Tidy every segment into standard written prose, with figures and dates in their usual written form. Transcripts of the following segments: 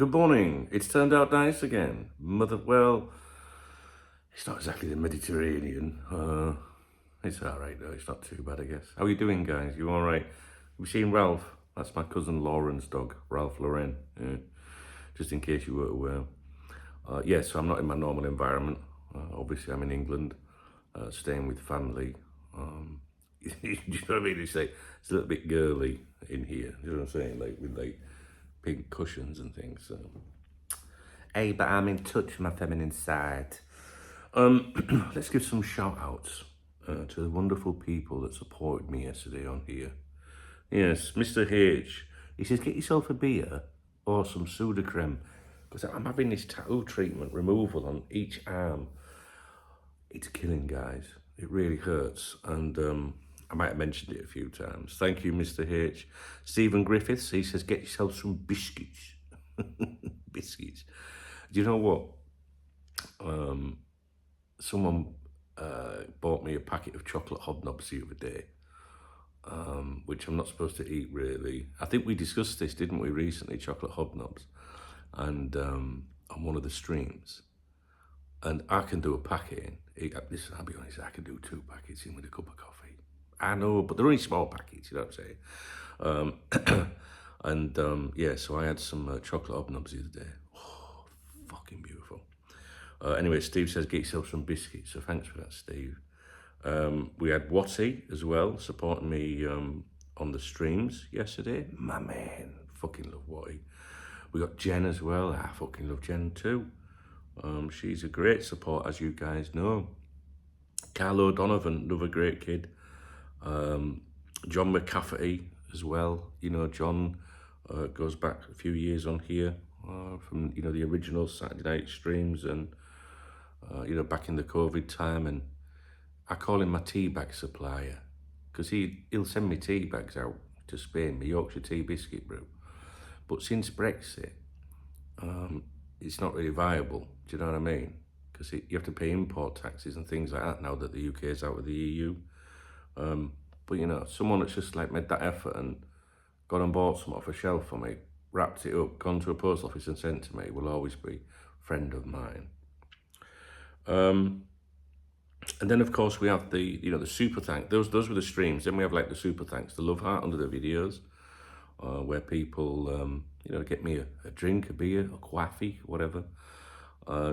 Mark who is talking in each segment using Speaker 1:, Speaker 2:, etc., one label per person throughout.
Speaker 1: Good morning. It's turned out nice again. Well, it's not exactly the Mediterranean. It's all right though. It's not too bad, I guess. How are you doing, guys? You all right? Have you seen Ralph? That's my cousin Lauren's dog, Ralph Lauren. Yeah. Just in case you were aware. Yes, I'm not in my normal environment. Obviously, I'm in England, staying with family. Do you know what I mean? It's like it's a little bit girly in here. You know what I'm saying? Like with pink cushions and things. So. Hey, but I'm in touch with my feminine side. Let's give some shout outs to the wonderful people that supported me yesterday on here. Yes, Mr. H. He says, get yourself a beer or some Sudocrem because I'm having this tattoo treatment removal on each arm. It's killing, guys. It really hurts. And I might have mentioned it a few times. Thank you, Mr. H. Stephen Griffiths, he says, get yourself some biscuits. Biscuits. Do you know what? Someone bought me a packet of chocolate hobnobs the other day, which I'm not supposed to eat, really. I think we discussed this, didn't we, recently, chocolate hobnobs, and on one of the streams. And I can do a packet in. I'll be honest, I can do 2 packets in with a cup of coffee. I know, but they're only small packets, you know what I'm saying? Yeah, so I had some chocolate hobnobs the other day. Oh, fucking beautiful. Anyway, Steve says, get yourself some biscuits. So thanks for that, Steve. We had Watty as well, supporting me on the streams yesterday. My man, fucking love Watty. We got Jen as well. I fucking love Jen too. She's a great support, as you guys know. Carlo Donovan, another great kid. John McCafferty as well. You know, John goes back a few years on here from, you know, the original Saturday night streams and, you know, back in the COVID time. And I call him my tea bag supplier because he'll send me tea bags out to Spain, my Yorkshire tea biscuit brew. But since Brexit, it's not really viable. Do you know what I mean? Because you have to pay import taxes and things like that now that the UK is out of the EU. But you know, someone that's just like made that effort and gone and bought some off a shelf for me, wrapped it up, gone to a post office and sent to me will always be a friend of mine. And then of course we have the, you know, the super thank. Those were the streams. Then we have like the super thanks, the love heart under the videos, where people, you know, get me a drink, a beer, a coffee, whatever.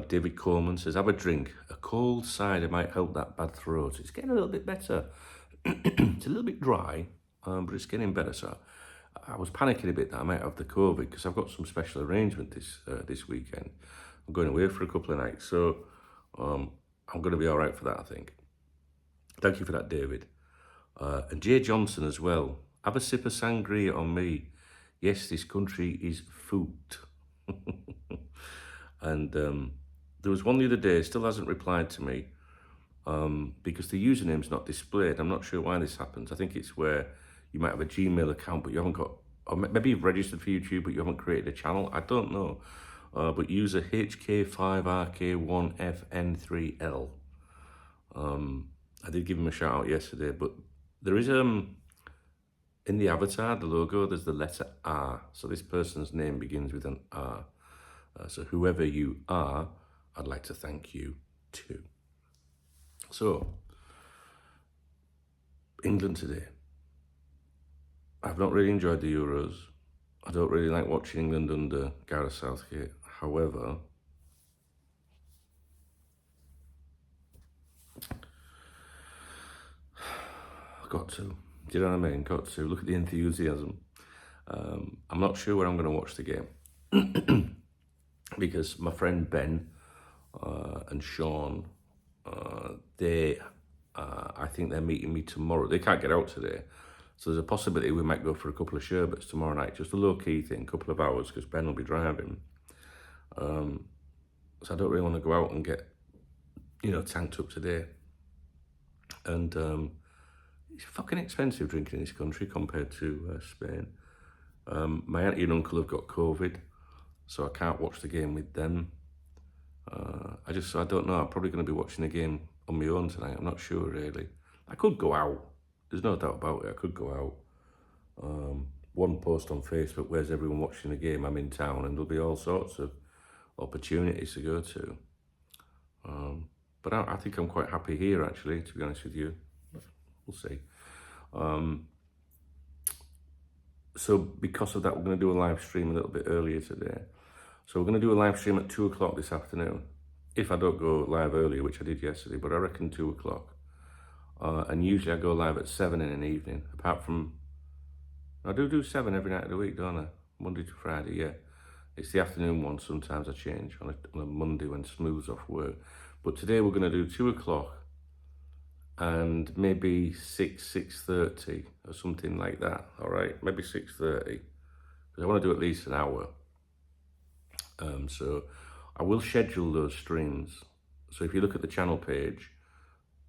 Speaker 1: David Coleman says, have a drink. A cold cider might help that bad throat. It's getting a little bit better. It's a little bit dry, but it's getting better. So I was panicking a bit that I might have the COVID because I've got some special arrangement this weekend. I'm going away for a couple of nights. So I'm going to be all right for that, I think. Thank you for that, David. And Jay Johnson as well. Have a sip of sangria on me. Yes, this country is food. And there was one the other day, still hasn't replied to me because the username's not displayed. I'm not sure why this happens. I think it's where you might have a Gmail account, but you haven't got, or maybe you've registered for YouTube, but you haven't created a channel. I don't know. But user HK5RK1FN3L. I did give him a shout out yesterday, but there is in the avatar, the logo, there's the letter R. So this person's name begins with an R. So whoever you are, I'd like to thank you too. So, England today. I've not really enjoyed the Euros. I don't really like watching England under Gareth Southgate. However, I've got to. Do you know what I mean? Got to. Look at the enthusiasm. I'm not sure where I'm going to watch the game. Because my friend Ben and Sean, I think they're meeting me tomorrow. They can't get out today. So there's a possibility we might go for a couple of sherbets tomorrow night. Just a low-key thing, couple of hours, because Ben will be driving. So I don't really want to go out and get, you know, tanked up today. And it's fucking expensive drinking in this country compared to Spain. My auntie and uncle have got COVID, so I can't watch the game with them. I don't know. I'm probably going to be watching the game on my own tonight. I'm not sure, really. I could go out. There's no doubt about it. I could go out. one post on Facebook, where's everyone watching the game? I'm in town, and there'll be all sorts of opportunities to go to. But I think I'm quite happy here, actually, to be honest with you. We'll see. So because of that, we're going to do a live stream a little bit earlier today. So we're going to do a live stream at 2 o'clock this afternoon. If I don't go live earlier, which I did yesterday, but I reckon 2 o'clock. And usually I go live at 7 in an evening, apart from, I do 7 every night of the week, don't I? Monday to Friday, yeah. It's the afternoon one, sometimes I change on a Monday when Smooth's off work. But today we're going to do 2 o'clock and maybe 6:30 or something like that, all right? Maybe 6:30, because I want to do at least an hour. So I will schedule those streams. So if you look at the channel page,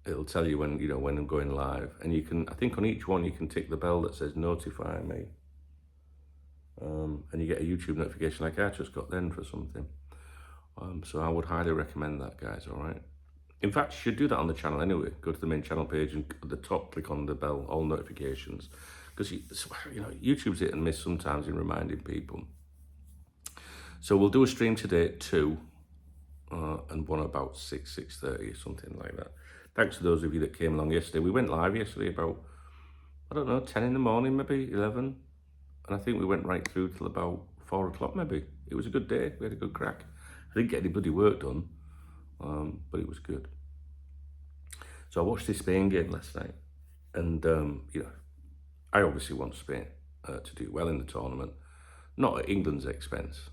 Speaker 1: it'll tell you when, when I'm going live. And you can, I think on each one, you can tick the bell that says notify me. And you get a YouTube notification like I just got then for something. So I would highly recommend that, guys, all right? In fact, you should do that on the channel anyway. Go to the main channel page and at the top, click on the bell, all notifications. Because, YouTube's hit and miss sometimes in reminding people. So we'll do a stream today at 2 and one about 6:30 or something like that. Thanks to those of you that came along yesterday. We went live yesterday about, 10 in the morning, maybe 11. And I think we went right through till about 4 o'clock maybe. It was a good day. We had a good crack. I didn't get any bloody work done, but it was good. So I watched the Spain game last night. And, I obviously want Spain to do well in the tournament. Not at England's expense.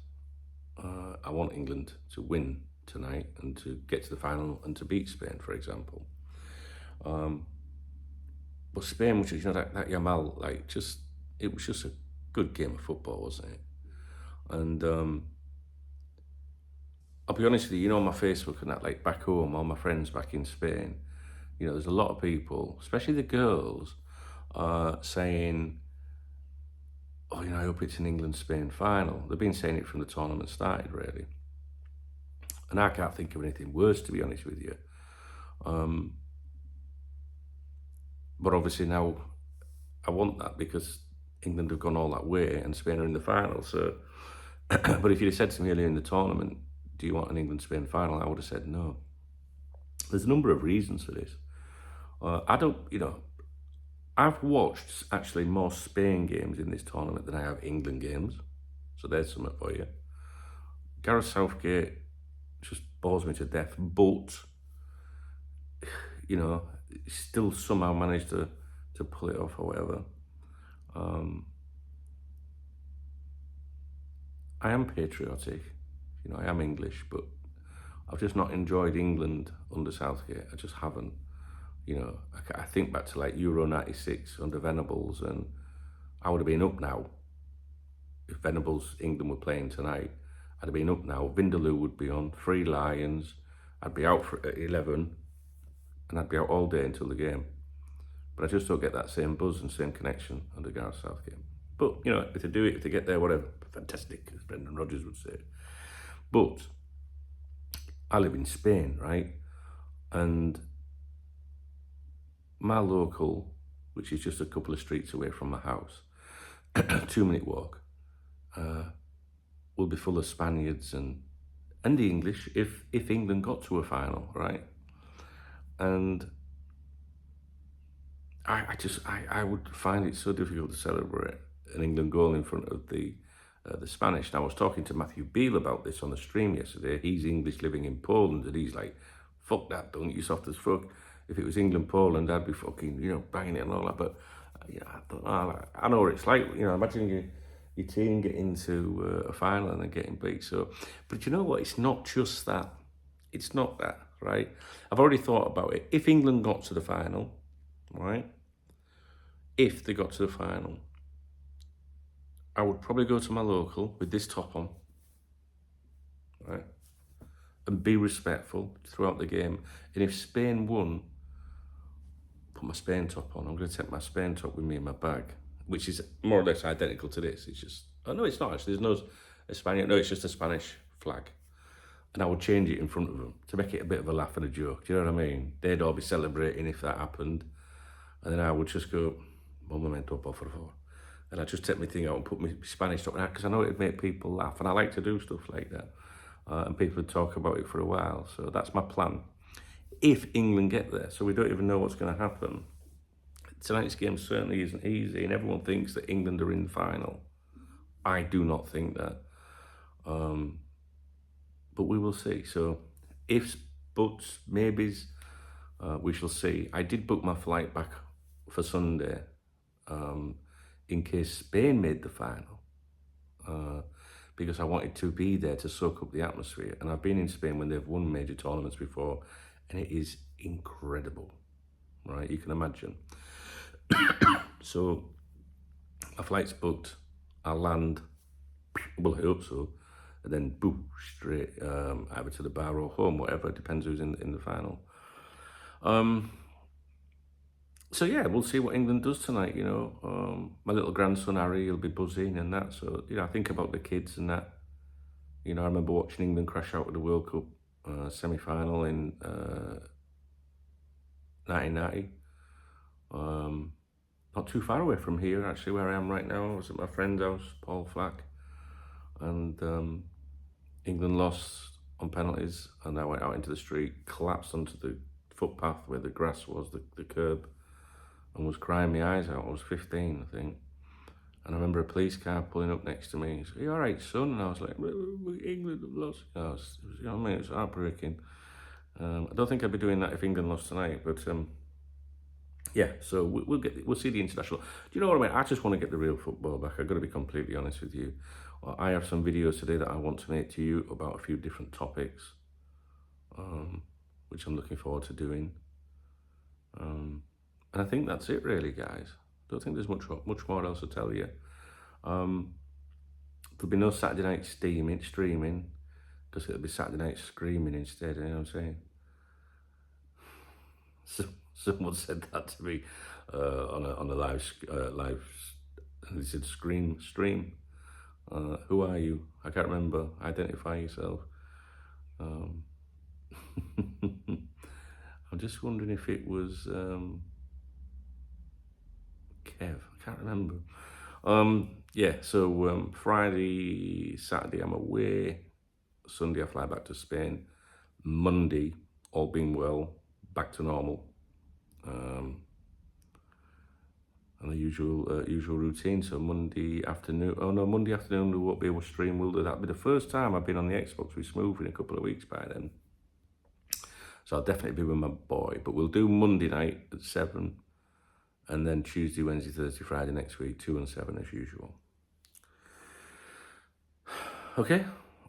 Speaker 1: I want England to win tonight and to get to the final and to beat Spain, for example. But Spain, which is, that Yamal, it was just a good game of football, wasn't it? And I'll be honest with you, on my Facebook and that, back home, all my friends back in Spain, there's a lot of people, especially the girls, saying, oh, I hope it's an England-Spain final. They've been saying it from the tournament started, really. And I can't think of anything worse, to be honest with you. But obviously now I want that because England have gone all that way and Spain are in the final. So, but if you'd have said to me earlier in the tournament, do you want an England-Spain final? I would have said no. There's a number of reasons for this. I've watched actually more Spain games in this tournament than I have England games. So there's something for you. Gareth Southgate just bores me to death, but, still somehow managed to pull it off or whatever. I am patriotic, I am English, but I've just not enjoyed England under Southgate. I just haven't. I think back to Euro 96 under Venables, and I would have been up now. If Venables England were playing tonight, I'd have been up now. Vindaloo would be on, 3 Lions. I'd be out at 11, and I'd be out all day until the game. But I just don't get that same buzz and same connection under Gareth Southgate. But, if they do it, if they get there, whatever, fantastic, as Brendan Rodgers would say. But I live in Spain, right? And my local, which is just a couple of streets away from my house, 2-minute walk, will be full of Spaniards and the English if England got to a final, right? And I would find it so difficult to celebrate an England goal in front of the Spanish. And I was talking to Matthew Beale about this on the stream yesterday. He's English living in Poland, and he's like, fuck that, don't you soft as fuck. If it was England-Poland, I'd be fucking, banging it and all that. But, I don't know. I know what it's like. Imagine your team getting to a final and then getting beat. So, but you know what? It's not just that. It's not that, right? I've already thought about it. If England got to the final, right? If they got to the final, I would probably go to my local with this top on, right? And be respectful throughout the game. And if Spain won, put my Spain top on. I'm going to take my Spain top with me in my bag, which is more or less identical to this. It's just, oh no, it's not actually. There's no Spanish. No, it's just a Spanish flag. And I would change it in front of them to make it a bit of a laugh and a joke. Do you know what I mean? They'd all be celebrating if that happened. And then I would just go, un momento, por favor. and I just take my thing out and put my Spanish stuff out because I know it'd make people laugh, and I like to do stuff like that. And people would talk about it for a while. So that's my plan. If England get there, so we don't even know what's going to happen. Tonight's game certainly isn't easy, and everyone thinks that England are in the final. I do not think that. But we will see. So ifs, buts, maybes, we shall see. I did book my flight back for Sunday in case Spain made the final. Because I wanted to be there to soak up the atmosphere. And I've been in Spain when they've won major tournaments before, and it is incredible, right? You can imagine. So my flight's booked. I'll land, well, I hope so, and then boom, straight either to the bar or home, whatever, depends who's in the final. So yeah, we'll see what England does tonight, you know. My little grandson Harry, he'll be buzzing and that, so, you know, I think about the kids and that. You know, I remember watching England crash out with the World Cup semi-final in 1990. Not too far away from here, actually, where I am right now. I was at my friend's house, Paul Flack, and England lost on penalties, and I went out into the street, collapsed onto the footpath where the grass was, the curb, and was crying my eyes out. I was 15, I think. And I remember a police car pulling up next to me. He said, "Are you all right, son?" And I was like, "England have lost." You know what I mean? It's heartbreaking. I don't think I'd be doing that if England lost tonight, but yeah. So we'll see the international. Do you know what I mean? I just want to get the real football back. I've got to be completely honest with you. I have some videos today that I want to make to you about a few different topics, which I'm looking forward to doing. And I think that's it, really, guys. Don't think there's much more else to tell you. There'll be no Saturday night streaming, because it'll be Saturday night screaming instead. You know what I'm saying? So, someone said that to me on a live, and they said stream. Who are you? I can't remember. Identify yourself. I'm just wondering if it was Kev. I can't remember. Yeah, so Friday, Saturday I'm away. Sunday I fly back to Spain. Monday, all being well, back to normal. And the usual routine. So Monday afternoon, Monday afternoon we won't be able to stream, will do. That'll be the first time I've been on the Xbox with Smooth in a couple of weeks by then. So I'll definitely be with my boy, but we'll do Monday night at 7, and then Tuesday, Wednesday, Thursday, Friday next week, 2 and 7 as usual. Okay,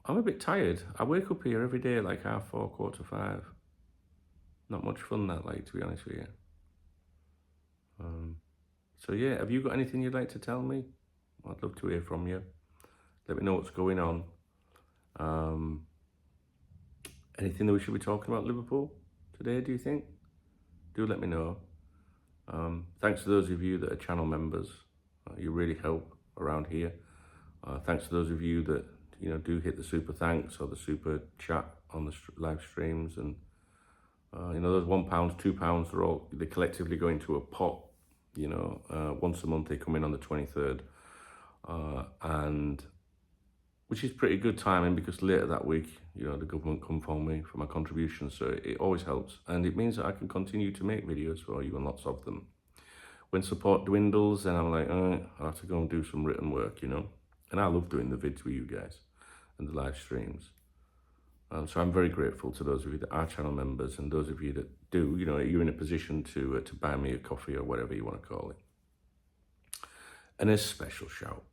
Speaker 1: I'm a bit tired. I wake up here every day at like 4:30, 4:45. Not much fun that, like, to be honest with you. So yeah, have you got anything you'd like to tell me? I'd love to hear from you. Let me know what's going on. Anything that we should be talking about Liverpool today, do you think? Do let me know. Thanks to those of you that are channel members. You really help around here. Thanks to those of you that, you know, do hit the super thanks or the super chat on the live streams. And, you know, those £1, £2, they collectively go into a pot. You know, once a month they come in on the 23rd. And which is pretty good timing, because later that week, you know, the government come for me for my contributions, so it always helps, and it means that I can continue to make videos for you, and lots of them. When support dwindles, then I'm like, I have to go and do some written work, you know, and I love doing the vids with you guys and the live streams. So I'm very grateful to those of you that are channel members, and those of you that do, you know, you're in a position to buy me a coffee or whatever you want to call it. And a special shout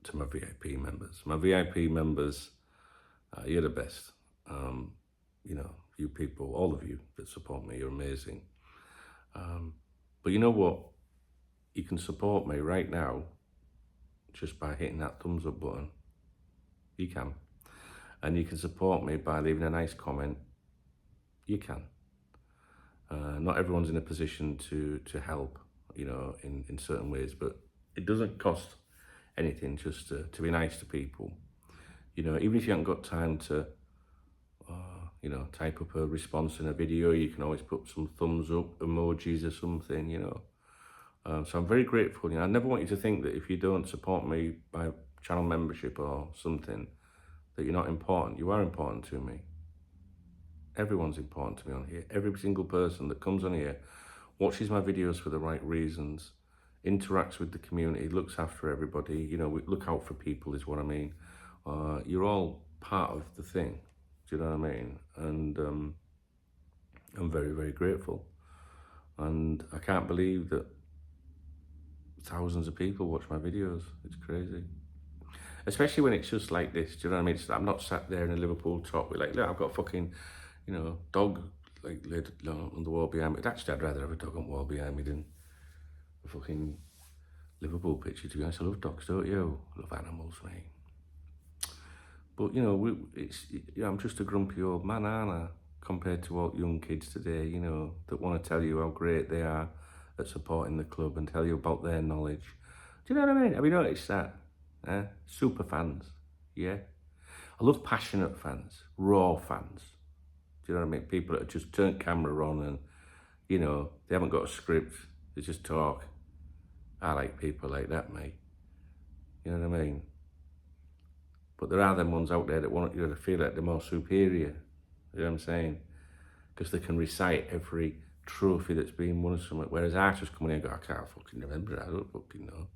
Speaker 1: to my VIP members. My VIP members, you're the best. You know, you people, all of you that support me, you're amazing. But you know what? You can support me right now just by hitting that thumbs up button. You can. And you can support me by leaving a nice comment. You can. Not everyone's in a position to help, you know, in certain ways, but it doesn't cost anything just to be nice to people. You know, even if you haven't got time to, you know, type up a response in a video, you can always put some thumbs up emojis or something, you know. So I'm very grateful. I never want you to think that if you don't support me by channel membership or something, that you're not important. You are important to me. Everyone's important to me on here. Every single person that comes on here watches my videos for the right reasons, interacts with the community, looks after everybody. We look out for people is what I mean. You're all part of the thing. Do you know what I mean? And I'm very, very grateful. And I can't believe that thousands of people watch my videos. It's crazy. Especially when it's just like this. Do you know what I mean? I'm not sat there in a Liverpool top with look, I've got a fucking, dog laid on the wall behind me. Actually, I'd rather have a dog on the wall behind me than a fucking Liverpool picture, to be honest. I love dogs, don't you? I love animals, mate. But, I'm just a grumpy old man, aren't I? Compared to all young kids today, that want to tell you how great they are at supporting the club and tell you about their knowledge. Do you know what I mean? Have you noticed that? Super fans, yeah? I love passionate fans, raw fans. Do you know what I mean? People that just turn camera on and, they haven't got a script, they just talk. I like people like that, mate. You know what I mean? But there are them ones out there that want you to feel like they're more superior. You know what I'm saying? Because they can recite every trophy that's been won or something. Whereas I just come in and go, I can't fucking remember it. I don't fucking know.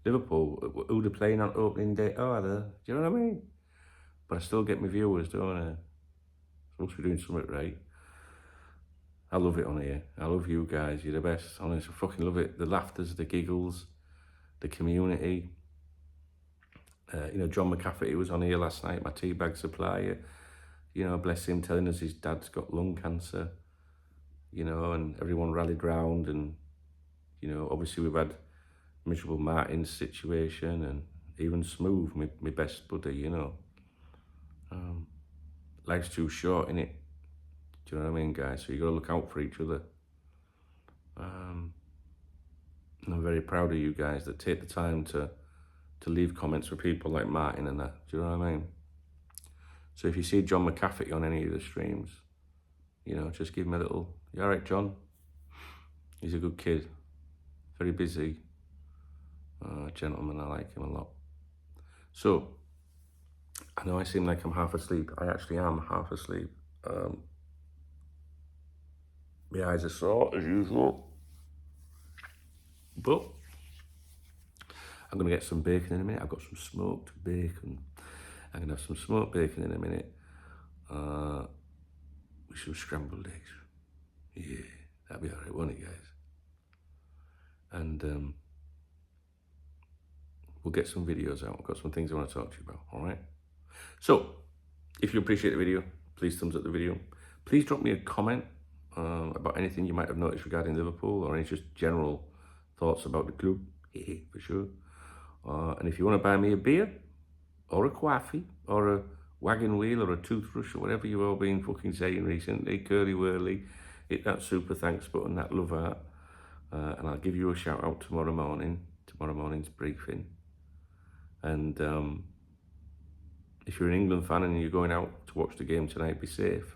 Speaker 1: Liverpool, who they're playing on opening day? Oh, are they? Do you know what I mean? But I still get my viewers, don't I? Supposed to be doing something right. I love it on here. I love you guys. You're the best. Honestly, I fucking love it. The laughters, the giggles, the community. John McCafferty was on here last night, my teabag supplier. Bless him, telling us his dad's got lung cancer. And everyone rallied round. And, obviously we've had miserable Martin's situation and even Smooth, my best buddy, Life's too short, innit? Do you know what I mean, guys? So you got to look out for each other. And I'm very proud of you guys that take the time to leave comments for people like Martin and that. Do you know what I mean? So if you see John McCafferty on any of the streams, just give him a little, you all right, John? He's a good kid, very busy, gentleman. I like him a lot. So, I know I seem like I'm half asleep. I actually am half asleep. My eyes are sore as usual. But I'm going to get some bacon in a minute. I've got some smoked bacon. I'm going to have some smoked bacon in a minute with some scrambled eggs. Yeah, that'll be all right, won't it, guys? And we'll get some videos out. I've got some things I want to talk to you about, all right? So, if you appreciate the video, please thumbs up the video. Please drop me a comment about anything you might have noticed regarding Liverpool or any just general thoughts about the club, for sure. And if you want to buy me a beer or a coffee or a wagon wheel or a toothbrush or whatever you've all been fucking saying recently, curly whirly, hit that super thanks button, that love heart, and I'll give you a shout out tomorrow morning's briefing. And if you're an England fan and you're going out to watch the game tonight, be safe.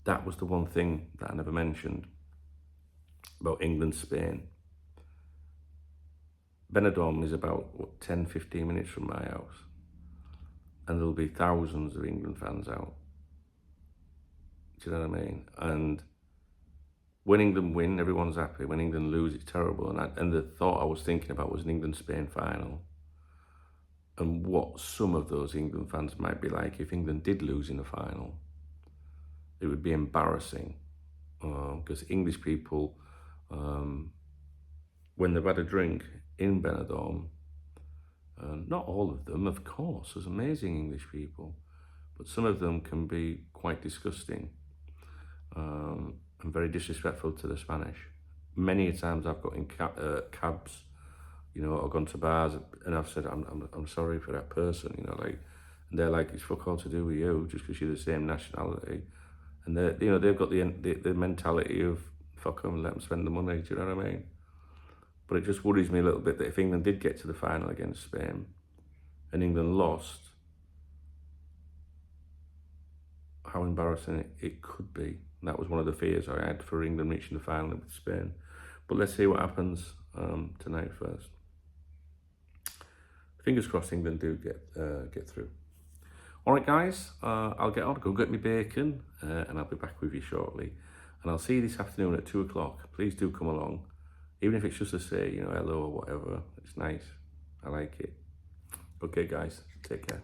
Speaker 1: That was the one thing that I never mentioned about England-Spain. Benidorm is about 10-15 minutes from my house, and there'll be thousands of England fans out. Do you know what I mean? And when England win, everyone's happy. When England lose, it's terrible. And the thought I was thinking about was an England-Spain final, and what some of those England fans might be like if England did lose in the final. It would be embarrassing, because English people, when they've had a drink in Benidorm, not all of them, of course, there's amazing English people, but some of them can be quite disgusting and very disrespectful to the Spanish. Many times I've got in cabs, I've gone to bars and I've said, I'm sorry for that person, and they're like, it's fuck all to do with you just because you're the same nationality. And they've got the mentality of fuck them, let them spend the money. Do you know what I mean? But it just worries me a little bit that if England did get to the final against Spain and England lost, how embarrassing it could be. And that was one of the fears I had for England reaching the final with Spain. But let's see what happens tonight first. Fingers crossed England do get through. All right, guys, I'll get on, go get me bacon, and I'll be back with you shortly. And I'll see you this afternoon at 2 o'clock. Please do come along, even if it's just to say, hello or whatever. It's nice. I like it. Okay, guys, take care.